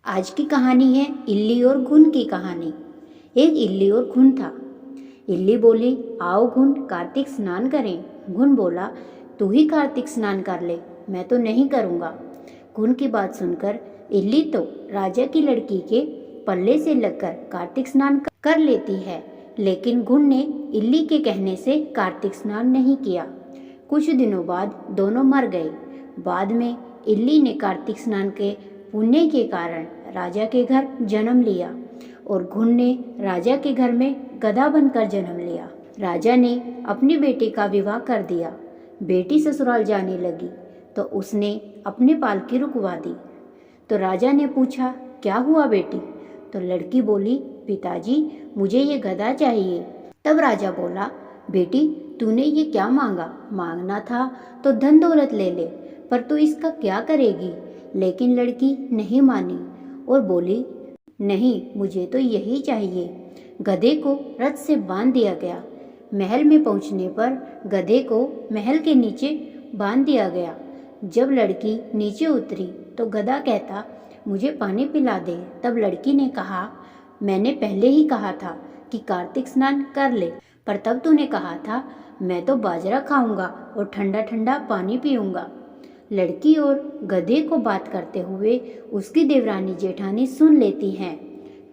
आज की कहानी है इल्ली और घुन की कहानी। एक इल्ली और घुन था। इल्ली बोली, आओ घुन, कार्तिक स्नान करें। घुन बोला, तू ही कार्तिक स्नान कर ले, मैं तो नहीं करूँगा। घुन की बात सुनकर इल्ली तो राजा की लड़की के पल्ले से लगकर कार्तिक स्नान कर लेती है, लेकिन घुन ने इल्ली के कहने से कार्तिक स्नान नहीं किया। कुछ दिनों बाद दोनों मर गए। बाद में इल्ली ने कार्तिक स्नान के पुण्य के कारण राजा के घर जन्म लिया और घुन ने राजा के घर में गधा बनकर जन्म लिया। राजा ने अपनी बेटी का विवाह कर दिया। बेटी ससुराल जाने लगी तो उसने अपनी पालकी रुकवा दी। तो राजा ने पूछा, क्या हुआ बेटी? तो लड़की बोली, पिताजी मुझे ये गधा चाहिए। तब राजा बोला, बेटी तूने ये क्या मांगा? मांगना था तो धन दौलत ले ले, पर तू इसका क्या करेगी? लेकिन लड़की नहीं मानी और बोली, नहीं, मुझे तो यही चाहिए। गधे को रथ से बांध दिया गया। महल में पहुंचने पर गधे को महल के नीचे बांध दिया गया। जब लड़की नीचे उतरी तो गधा कहता, मुझे पानी पिला दे। तब लड़की ने कहा, मैंने पहले ही कहा था कि कार्तिक स्नान कर ले, पर तब तूने कहा था मैं तो बाजरा खाऊंगा और ठंडा ठंडा पानी पीऊंगा। लड़की और गधे को बात करते हुए उसकी देवरानी जेठानी सुन लेती हैं।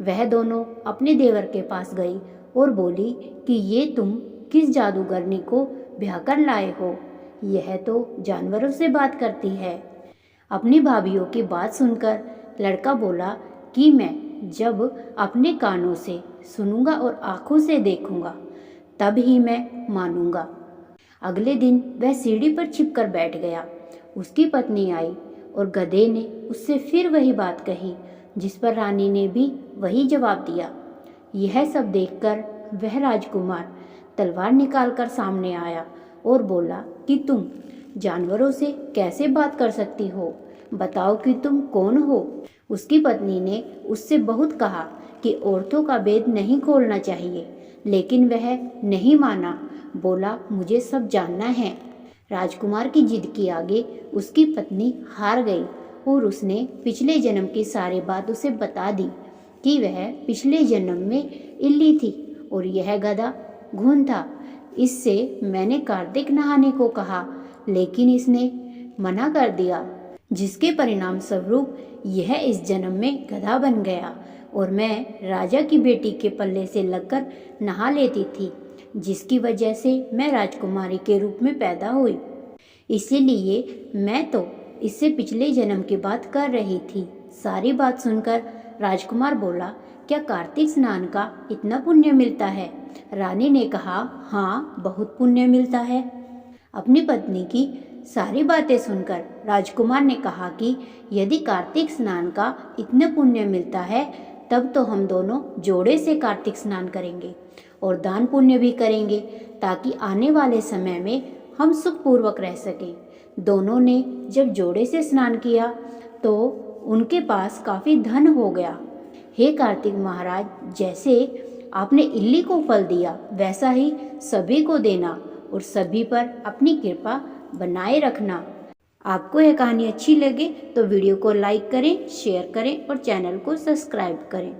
वह दोनों अपने देवर के पास गई और बोली कि ये तुम किस जादूगरनी को ब्याह कर लाए हो? यह तो जानवरों से बात करती है। अपनी भाभीयों की बात सुनकर लड़का बोला कि मैं जब अपने कानों से सुनूंगा और आंखों से देखूंगा तब ही मैं मानूंगा। अगले दिन वह सीढ़ी पर छिपकर बैठ गया। उसकी पत्नी आई और गधे ने उससे फिर वही बात कही, जिस पर रानी ने भी वही जवाब दिया। यह सब देखकर वह राजकुमार तलवार निकालकर सामने आया और बोला कि तुम जानवरों से कैसे बात कर सकती हो? बताओ कि तुम कौन हो? उसकी पत्नी ने उससे बहुत कहा कि औरतों का भेद नहीं खोलना चाहिए, लेकिन वह नहीं माना। बोला, मुझे सब जानना है। राजकुमार की जिद के आगे उसकी पत्नी हार गई और उसने पिछले जन्म की सारी बात उसे बता दी कि वह पिछले जन्म में इल्ली थी और यह गधा घुन था। इससे मैंने कार्तिक नहाने को कहा, लेकिन इसने मना कर दिया, जिसके परिणाम स्वरूप यह इस जन्म में गधा बन गया और मैं राजा की बेटी के पल्ले से लगकर नहा लेती थी, जिसकी वजह से मैं राजकुमारी के रूप में पैदा हुई। इसीलिए मैं तो इससे पिछले जन्म की बात कर रही थी। सारी बात सुनकर राजकुमार बोला, क्या कार्तिक स्नान का इतना पुण्य मिलता है? रानी ने कहा, हाँ, बहुत पुण्य मिलता है। अपनी पत्नी की सारी बातें सुनकर राजकुमार ने कहा कि यदि कार्तिक स्नान का इतना पुण्य मिलता है तब तो हम दोनों जोड़े से कार्तिक स्नान करेंगे और दान पुण्य भी करेंगे, ताकि आने वाले समय में हम सुखपूर्वक रह सकें। दोनों ने जब जोड़े से स्नान किया तो उनके पास काफ़ी धन हो गया। हे कार्तिक महाराज, जैसे आपने इल्ली को फल दिया वैसा ही सभी को देना और सभी पर अपनी कृपा बनाए रखना। आपको यह कहानी अच्छी लगे तो वीडियो को लाइक करें, शेयर करें और चैनल को सब्सक्राइब करें।